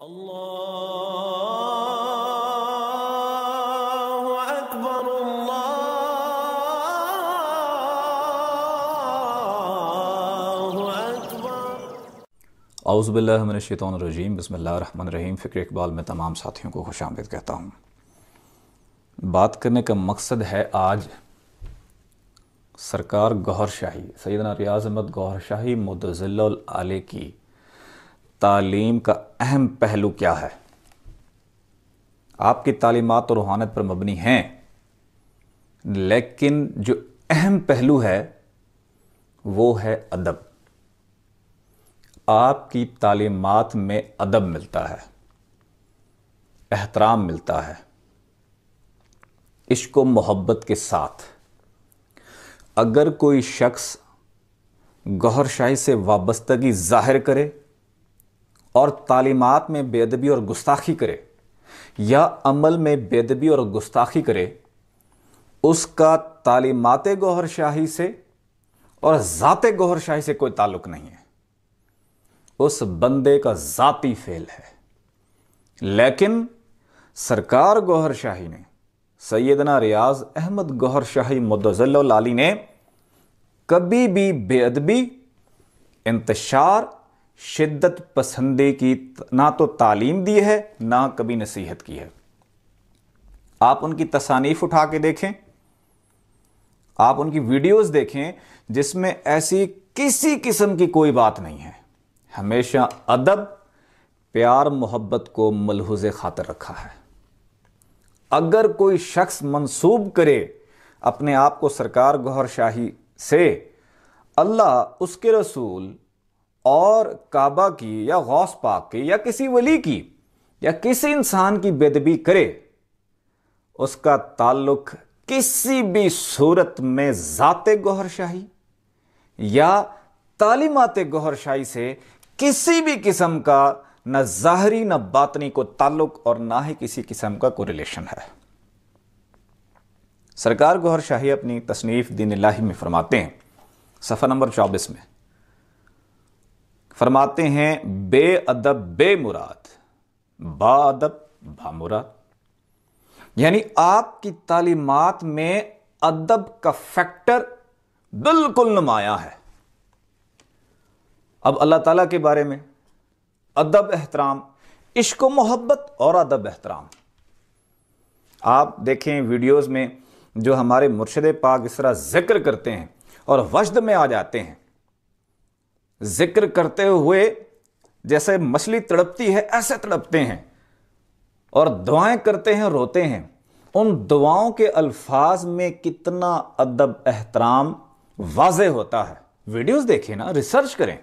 اللہ اکبر اللہ اکبر۔ اعوذ باللہ من الشیطان الرجیم، بسم اللہ الرحمن الرحیم۔ فکر اقبال میں تمام ساتھیوں کو خوش آمدید کہتا ہوں۔ بات کرنے کا مقصد ہے آج سرکار گوہر شاہی سیدنا ریاض احمد گوہر شاہی مدظل العالی کی تعلیم کا اہم پہلو کیا ہے۔ آپ کی تعلیمات اور روحانیت پر مبنی ہیں، لیکن جو اہم پہلو ہے وہ ہے ادب۔ آپ کی تعلیمات میں ادب ملتا ہے، احترام ملتا ہے، عشق و محبت کے ساتھ۔ اگر کوئی شخص گوہر شاہی سے وابستگی ظاہر کرے اور تعلیمات میں بے ادبی اور گستاخی کرے یا عمل میں بے ادبی اور گستاخی کرے، اس کا تعلیمات گوہر شاہی سے اور ذات گوہر شاہی سے کوئی تعلق نہیں ہے، اس بندے کا ذاتی فعل ہے۔ لیکن سرکار گوہر شاہی نے، سیدنا ریاض احمد گوہر شاہی مدظل العالی نے کبھی بھی بے ادبی، انتشار، شدت پسندی کی نہ تو تعلیم دی ہے، نہ کبھی نصیحت کی ہے۔ آپ ان کی تصانیف اٹھا کے دیکھیں، آپ ان کی ویڈیوز دیکھیں، جس میں ایسی کسی قسم کی کوئی بات نہیں ہے۔ ہمیشہ ادب، پیار، محبت کو ملحوظ خاطر رکھا ہے۔ اگر کوئی شخص منسوب کرے اپنے آپ کو سرکار گوہر شاہی سے، اللہ، اس کے رسول اور کعبہ کی یا غوث پاک کی یا کسی ولی کی یا کسی انسان کی بے ادبی کرے، اس کا تعلق کسی بھی صورت میں ذات گوہر شاہی یا تعلیمات گوہر شاہی سے کسی بھی قسم کا نہ ظاہری نہ باطنی کو تعلق اور نہ ہی کسی قسم کا کوئی ریلیشن ہے۔ سرکار گوہر شاہی اپنی تصنیف دین الہی میں فرماتے ہیں، صفحہ نمبر 24 میں فرماتے ہیں، بے ادب بے مراد، با ادب با مراد۔ یعنی آپ کی تعلیمات میں ادب کا فیکٹر بالکل نمایاں ہے۔ اب اللہ تعالیٰ کے بارے میں ادب، احترام، عشق و محبت اور ادب احترام۔ آپ دیکھیں ویڈیوز میں جو ہمارے مرشد پاک اس طرح ذکر کرتے ہیں اور وجد میں آ جاتے ہیں، ذکر کرتے ہوئے جیسے مچھلی تڑپتی ہے ایسے تڑپتے ہیں، اور دعائیں کرتے ہیں روتے ہیں۔ ان دعاؤں کے الفاظ میں کتنا ادب، احترام واضح ہوتا ہے۔ ویڈیوز دیکھیں نا، ریسرچ کریں۔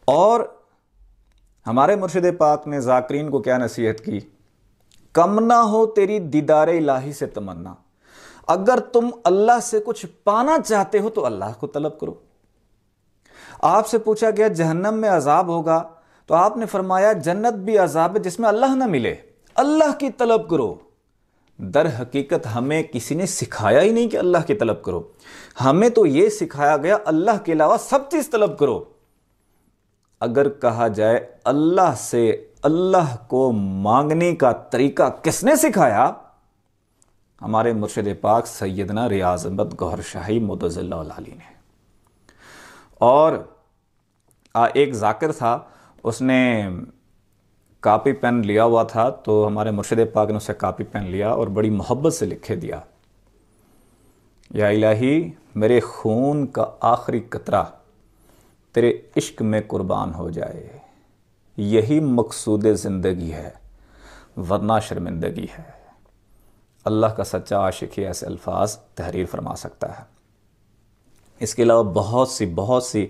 اور ہمارے مرشد پاک نے ذاکرین کو کیا نصیحت کی؟ کم نہ ہو تیری دیدار الہی سے تمنا، اگر تم اللہ سے کچھ پانا چاہتے ہو تو اللہ کو طلب کرو۔ آپ سے پوچھا گیا جہنم میں عذاب ہوگا، تو آپ نے فرمایا جنت بھی عذاب ہے جس میں اللہ نہ ملے، اللہ کی طلب کرو۔ در حقیقت ہمیں کسی نے سکھایا ہی نہیں کہ اللہ کی طلب کرو، ہمیں تو یہ سکھایا گیا اللہ کے علاوہ سب چیز طلب کرو۔ اگر کہا جائے اللہ سے اللہ کو مانگنے کا طریقہ کس نے سکھایا؟ ہمارے مرشد پاک سیدنا ریاض احمد گوہر شاہی مدظل العالی نے۔ اور ایک ذاکر تھا، اس نے کاپی پین لیا ہوا تھا، تو ہمارے مرشد پاک نے اسے کاپی پین لیا اور بڑی محبت سے لکھے دیا، یا الہی میرے خون کا آخری قطرہ تیرے عشق میں قربان ہو جائے، یہی مقصود زندگی ہے ورنہ شرمندگی ہے۔ اللہ کا سچا عاشق ہی ایسے الفاظ تحریر فرما سکتا ہے۔ اس کے علاوہ بہت سی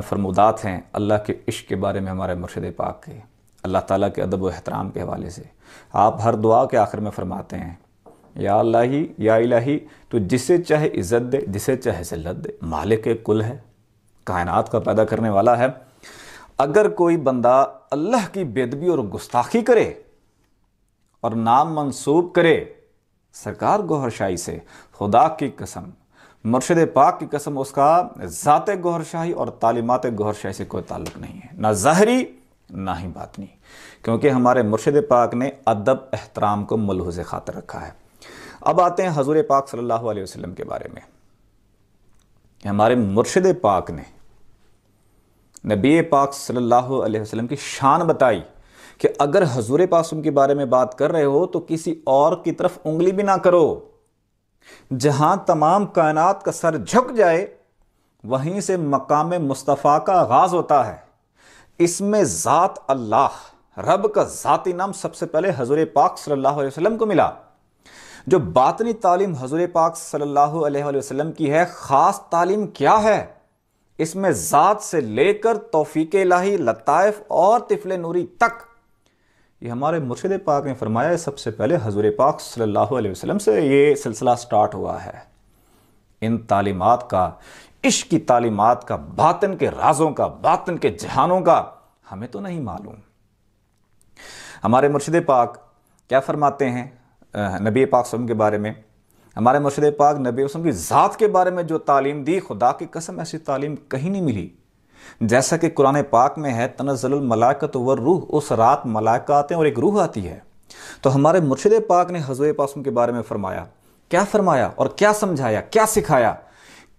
فرمودات ہیں اللہ کے عشق کے بارے میں ہمارے مرشد پاک کے، اللہ تعالیٰ کے ادب و احترام کے حوالے سے۔ آپ ہر دعا کے آخر میں فرماتے ہیں، یا الہی تو جسے چاہے عزت دے، جسے چاہے ذلت دے، مالک کل ہے، کائنات کا پیدا کرنے والا ہے۔ اگر کوئی بندہ اللہ کی بے ادبی اور گستاخی کرے اور نام منسوب کرے سرکار گوہر شاہی سے، خدا کی قسم، مرشد پاک کی قسم، اس کا ذات گوہر شاہی اور تعلیمات گوہر شاہی سے کوئی تعلق نہیں ہے، نہ ظاہری نہ ہی باطنی، کیونکہ ہمارے مرشد پاک نے ادب احترام کو ملحوظ خاطر رکھا ہے۔ اب آتے ہیں حضور پاک صلی اللہ علیہ وسلم کے بارے میں۔ ہمارے مرشد پاک نے نبی پاک صلی اللہ علیہ وسلم کی شان بتائی کہ اگر حضور پاک کے بارے میں بات کر رہے ہو تو کسی اور کی طرف انگلی بھی نہ کرو۔ جہاں تمام کائنات کا سر جھک جائے وہیں سے مقام مصطفیٰ کا آغاز ہوتا ہے۔ اس میں ذات اللہ، رب کا ذاتی نام سب سے پہلے حضور پاک صلی اللہ علیہ وسلم کو ملا۔ جو باطنی تعلیم حضور پاک صلی اللہ علیہ وسلم کی ہے، خاص تعلیم کیا ہے؟ اس میں ذات سے لے کر توفیق الہی، لطائف اور طفل نوری تک، یہ ہمارے مرشد پاک نے فرمایا ہے سب سے پہلے حضور پاک صلی اللہ علیہ وسلم سے یہ سلسلہ سٹارٹ ہوا ہے۔ ان تعلیمات کا، عشق کی تعلیمات کا، باطن کے رازوں کا، باطن کے جہانوں کا ہمیں تو نہیں معلوم۔ ہمارے مرشد پاک کیا فرماتے ہیں نبی پاک صلی اللہ علیہ وسلم کے بارے میں؟ ہمارے مرشد پاک نبی صلی اللہ علیہ وسلم کی ذات کے بارے میں جو تعلیم دی، خدا کی قسم ایسی تعلیم کہیں نہیں ملی۔ جیسا کہ قرآن پاک میں ہے تنزل الملائکۃ والروح، اس رات ملائکہ آتے ہیں اور ایک روح آتی ہے۔ تو ہمارے مرشد پاک نے حضور پاک صلی اللہ علیہ وسلم کے بارے میں فرمایا، کیا فرمایا اور کیا سمجھایا، کیا سکھایا؟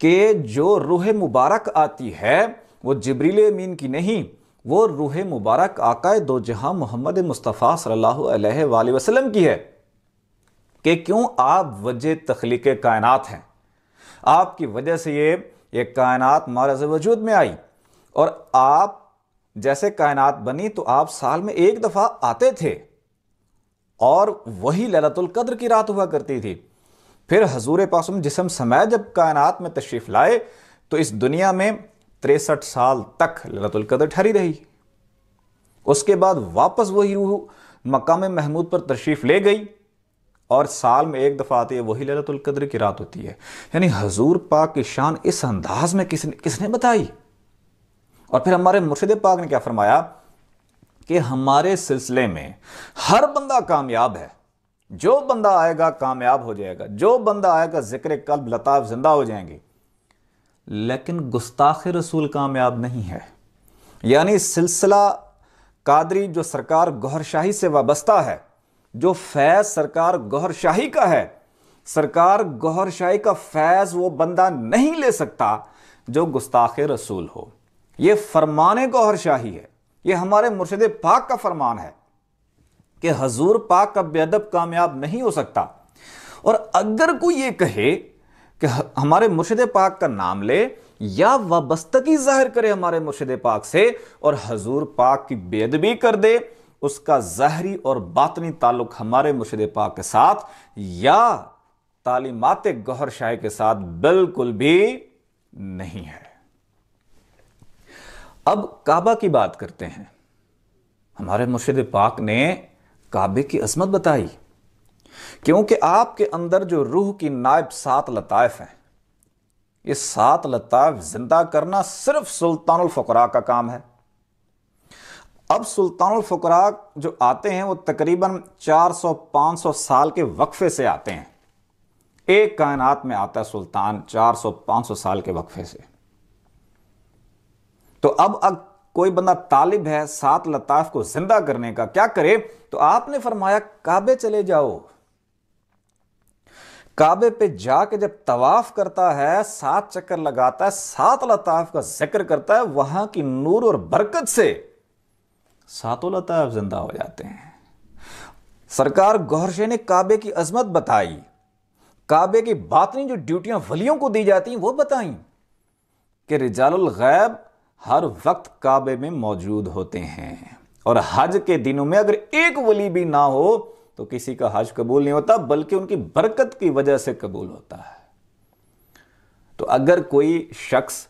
کہ جو روح مبارک آتی ہے وہ جبریل امین کی نہیں، وہ روح مبارک آقا دو جہاں محمد مصطفیٰ صلی اللہ علیہ وآلہ وسلم کی ہے۔ کہ کیوں؟ آپ وجہ تخلیق کائنات ہیں، آپ کی وجہ سے یہ کائنات معرض وجود میں آئی، اور آپ جیسے کائنات بنی تو آپ سال میں ایک دفعہ آتے تھے، اور وہی لیلۃ القدر کی رات ہوا کرتی تھی۔ پھر حضور پاک جسم سمیت جب کائنات میں تشریف لائے تو اس دنیا میں 63 سال تک لیلۃ القدر ٹھہری رہی۔ اس کے بعد واپس وہی روح مقام محمود پر تشریف لے گئی، اور سال میں ایک دفعہ آتی ہے، وہی لیلۃ القدر کی رات ہوتی ہے۔ یعنی حضور پاک کی شان اس انداز میں کس نے بتائی؟ اور پھر ہمارے مرشد پاک نے کیا فرمایا کہ ہمارے سلسلے میں ہر بندہ کامیاب ہے، جو بندہ آئے گا کامیاب ہو جائے گا، جو بندہ آئے گا ذکر قلب لطائف زندہ ہو جائیں گے، لیکن گستاخ رسول کامیاب نہیں ہے۔ یعنی سلسلہ قادری جو سرکار گوہر شاہی سے وابستہ ہے، جو فیض سرکار گوہر شاہی کا ہے، سرکار گوہر شاہی کا فیض وہ بندہ نہیں لے سکتا جو گستاخ رسول ہو۔ یہ فرمان گوہر شاہی ہے، یہ ہمارے مرشد پاک کا فرمان ہے کہ حضور پاک کا بے ادب کامیاب نہیں ہو سکتا۔ اور اگر کوئی یہ کہے کہ ہمارے مرشد پاک کا نام لے یا وابستگی ظاہر کرے ہمارے مرشد پاک سے اور حضور پاک کی بے ادبی کر دے، اس کا ظاہری اور باطنی تعلق ہمارے مرشد پاک کے ساتھ یا تعلیمات گوہر شاہی کے ساتھ بالکل بھی نہیں ہے۔ اب کعبہ کی بات کرتے ہیں۔ ہمارے مرشد پاک نے کعبے کی عظمت بتائی، کیونکہ آپ کے اندر جو روح کی نائب 7 لطائف ہیں، یہ 7 لطائف زندہ کرنا صرف سلطان الفقراء کا کام ہے۔ اب سلطان الفقراء جو آتے ہیں وہ تقریباً 400-500 سال کے وقفے سے آتے ہیں۔ ایک کائنات میں آتا ہے سلطان 400-500 سال کے وقفے سے۔ تو اب کوئی بندہ طالب ہے 7 لطائف کو زندہ کرنے کا، کیا کرے؟ تو آپ نے فرمایا کعبے چلے جاؤ۔ کعبے پہ جا کے جب طواف کرتا ہے، 7 چکر لگاتا ہے، 7 لطائف کا ذکر کرتا ہے، وہاں کی نور اور برکت سے 7 لطائف زندہ ہو جاتے ہیں۔ سرکار گوہر شاہی نے کعبے کی عظمت بتائی، کعبے کی باطنی جو ڈیوٹیاں ولیوں کو دی جاتی ہیں وہ بتائیں، کہ رجال الغیب ہر وقت کعبے میں موجود ہوتے ہیں، اور حج کے دنوں میں اگر ایک ولی بھی نہ ہو تو کسی کا حج قبول نہیں ہوتا، بلکہ ان کی برکت کی وجہ سے قبول ہوتا ہے۔ تو اگر کوئی شخص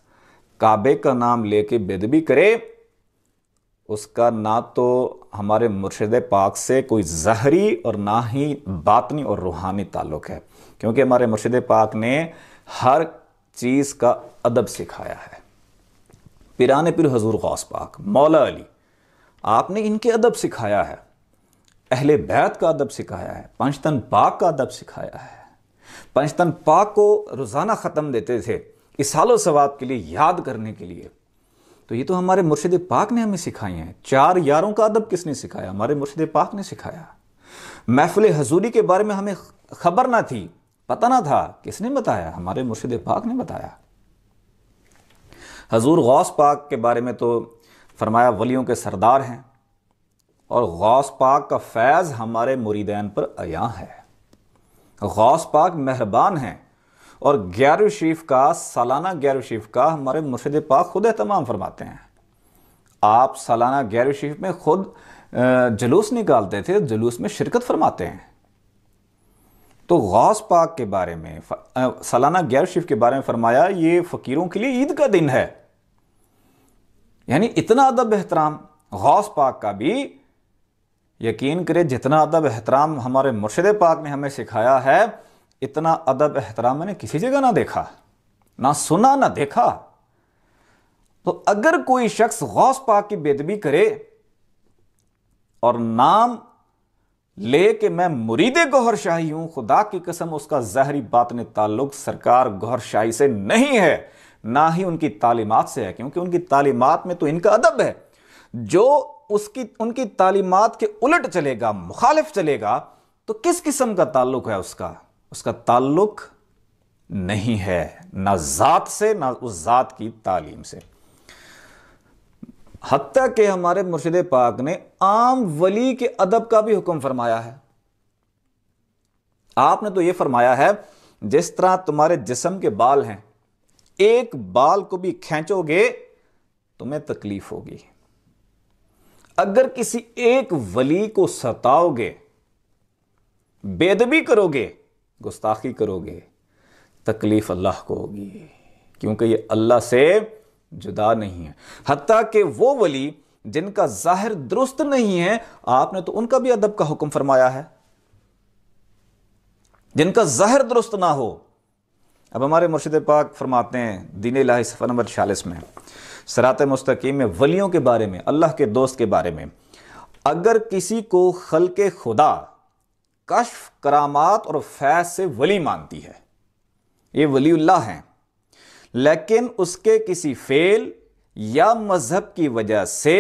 کعبے کا نام لے کے بے ادبی کرے، اس کا نہ تو ہمارے مرشد پاک سے کوئی ظاہری اور نہ ہی باطنی اور روحانی تعلق ہے، کیونکہ ہمارے مرشد پاک نے ہر چیز کا ادب سکھایا ہے۔ پیران پیر حضور غوث پاک، مولا علی، آپ نے ان کے ادب سکھایا ہے، اہل بیت کا ادب سکھایا ہے، پنجتن پاک کا ادب سکھایا ہے۔ پنجتن پاک کو روزانہ ختم دیتے تھے، اصال و ثواب کے لیے، یاد کرنے کے لیے۔ تو یہ تو ہمارے مرشد پاک نے ہمیں سکھائی ہیں۔ 4 یاروں کا ادب کس نے سکھایا؟ ہمارے مرشد پاک نے سکھایا۔ محفل حضوری کے بارے میں ہمیں خبر نہ تھی، پتہ نہ تھا، کس نے بتایا؟ ہمارے مرشد پاک نے بتایا۔ حضور غوث پاک کے بارے میں تو فرمایا ولیوں کے سردار ہیں، اور غوث پاک کا فیض ہمارے مریدین پر عیاں ہے۔ غوث پاک مہربان ہیں، اور 11 شریف کا، سالانہ 11 شریف کا ہمارے مرشد پاک خود اہتمام فرماتے ہیں۔ آپ سالانہ 11 شریف میں خود جلوس نکالتے تھے، جلوس میں شرکت فرماتے ہیں۔ تو غوث پاک کے بارے میں سالانہ 11 شریف کے بارے میں فرمایا یہ فقیروں کے لیے عید کا دن ہے۔ یعنی اتنا ادب احترام غوث پاک کا بھی، یقین کرے جتنا ادب احترام ہمارے مرشد پاک نے ہمیں سکھایا ہے، اتنا ادب احترام میں نے کسی جگہ نہ دیکھا، نہ سنا، نہ دیکھا۔ تو اگر کوئی شخص غوث پاک کی بے ادبی کرے اور نام لے کہ میں مرید گوہر شاہی ہوں، خدا کی قسم اس کا ظاہری باطنی تعلق سرکار گوہر شاہی سے نہیں ہے، نہ ہی ان کی تعلیمات سے ہے، کیونکہ ان کی تعلیمات میں تو ان کا ادب ہے۔ جو ان کی تعلیمات کے الٹ چلے گا، مخالف چلے گا، تو کس قسم کا تعلق ہے اس کا تعلق نہیں ہے، نہ ذات سے، نہ اس ذات کی تعلیم سے۔ حتیٰ کہ ہمارے مرشد پاک نے عام ولی کے ادب کا بھی حکم فرمایا ہے۔ آپ نے تو یہ فرمایا ہے جس طرح تمہارے جسم کے بال ہیں، ایک بال کو بھی کھینچو گے تمہیں تکلیف ہوگی، اگر کسی ایک ولی کو ستاؤ گے، بے ادبی کرو گے، گستاخی کرو گے، تکلیف اللہ کو ہوگی، کیونکہ یہ اللہ سے جدا نہیں ہے۔ حتیٰ کہ وہ ولی جن کا ظاہر درست نہیں ہے، آپ نے تو ان کا بھی ادب کا حکم فرمایا ہے، جن کا ظاہر درست نہ ہو۔ اب ہمارے مرشد پاک فرماتے ہیں دین الہی صفحہ نمبر 46 میں، صراط مستقیم میں، ولیوں کے بارے میں، اللہ کے دوست کے بارے میں، اگر کسی کو خلق خدا کشف، کرامات اور فیض سے ولی مانتی ہے، یہ ولی اللہ ہیں، لیکن اس کے کسی فعل یا مذہب کی وجہ سے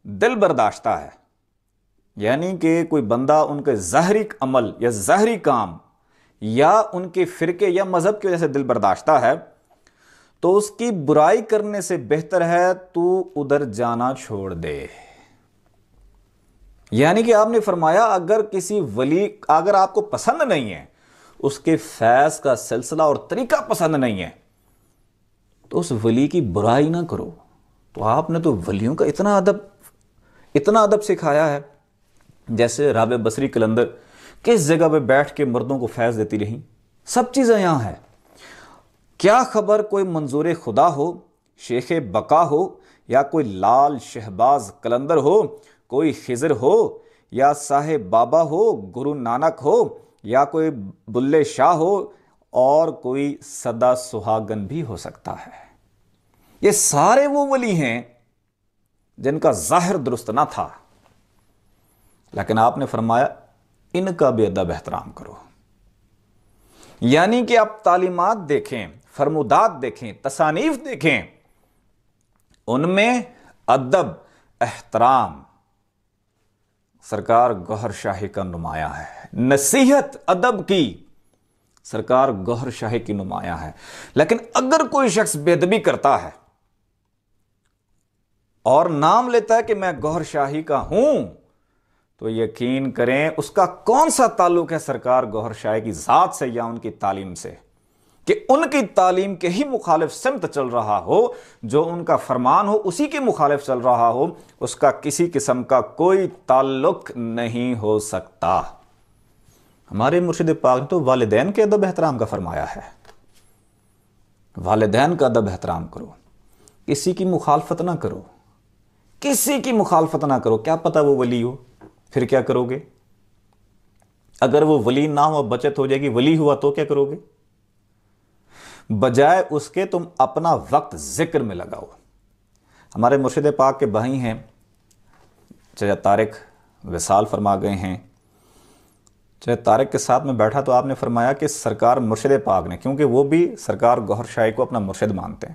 دل برداشتہ ہے، یعنی کہ کوئی بندہ ان کے ظاہری عمل یا ظاہری کام یا ان کے فرقے یا مذہب کی وجہ سے دل برداشتہ ہے، تو اس کی برائی کرنے سے بہتر ہے تو ادھر جانا چھوڑ دے۔ یعنی کہ آپ نے فرمایا اگر کسی ولی، اگر آپ کو پسند نہیں ہے، اس کے فیض کا سلسلہ اور طریقہ پسند نہیں ہے، تو اس ولی کی برائی نہ کرو۔ تو آپ نے تو ولیوں کا اتنا ادب سکھایا ہے۔ جیسے رابعہ بصری قلندر کس جگہ پہ بیٹھ کے مردوں کو فیض دیتی رہیں، سب چیزیں یہاں ہیں۔ کیا خبر کوئی منظور خدا ہو، شیخ بقا ہو، یا کوئی لال شہباز قلندر ہو، کوئی خضر ہو، یا صاحب بابا ہو، گرو نانک ہو، یا کوئی بلے شاہ ہو، اور کوئی سدا سہاگن بھی ہو سکتا ہے۔ یہ سارے وہ ولی ہیں جن کا ظاہر درست نہ تھا، لیکن آپ نے فرمایا ان کا بھی ادب احترام کرو۔ یعنی کہ آپ تعلیمات دیکھیں، فرمودات دیکھیں، تصانیف دیکھیں، ان میں ادب، احترام سرکار گوہر شاہی کا نمایاں ہے، نصیحت ادب کی سرکار گوہر شاہی کی نمایاں ہے۔ لیکن اگر کوئی شخص بے ادبی کرتا ہے اور نام لیتا ہے کہ میں گوہر شاہی کا ہوں، تو یقین کریں اس کا کون سا تعلق ہے سرکار گوہر شاہی کی ذات سے یا ان کی تعلیم سے، کہ ان کی تعلیم کے ہی مخالف سمت چل رہا ہو، جو ان کا فرمان ہو اسی کے مخالف چل رہا ہو، اس کا کسی قسم کا کوئی تعلق نہیں ہو سکتا۔ ہمارے مرشد پاک نے تو والدین کے ادب احترام کا فرمایا ہے، والدین کا ادب احترام کرو، کسی کی مخالفت نہ کرو، کسی کی مخالفت نہ کرو۔ کیا پتہ وہ ولی ہو، پھر کیا کرو گے؟ اگر وہ ولی نہ ہو بچت ہو جائے گی، ولی ہوا تو کیا کرو گے؟ بجائے اس کے تم اپنا وقت ذکر میں لگاؤ۔ ہمارے مرشد پاک کے بھائی ہیں چچا طارق، وصال فرما گئے ہیں۔ چچا طارق کے ساتھ میں بیٹھا تو آپ نے فرمایا کہ سرکار مرشد پاک نے، کیونکہ وہ بھی سرکار گوہر شاہی کو اپنا مرشد مانتے ہیں،